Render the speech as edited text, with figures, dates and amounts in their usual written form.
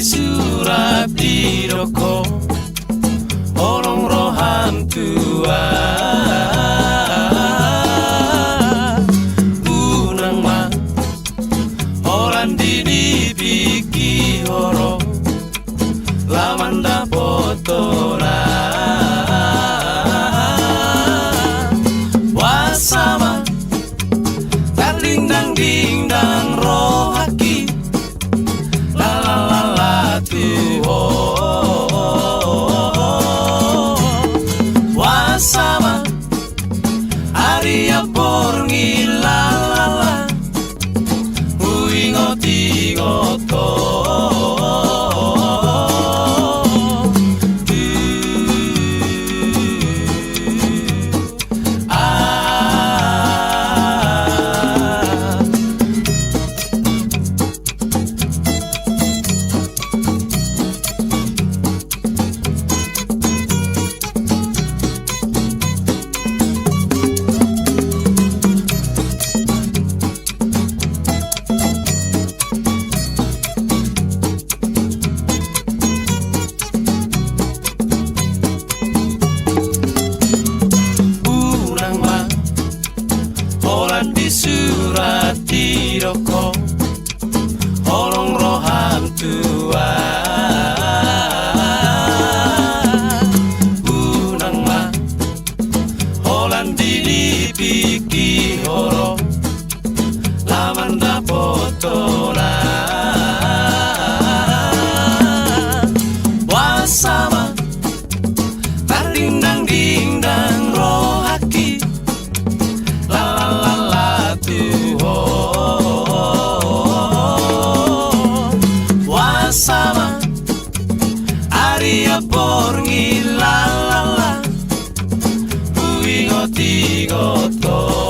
surat di roko orang roham tua unang ma orang dibiki horo lamanda potora wasama ding dang rohaki la la la la tu wasama aria porngi la la la uingoti goto di surat di roko orang roham tua unang ma holan dibiki horo lamanda potora wasama ding dang rohaki wasama aria porngi la la la uingoti goto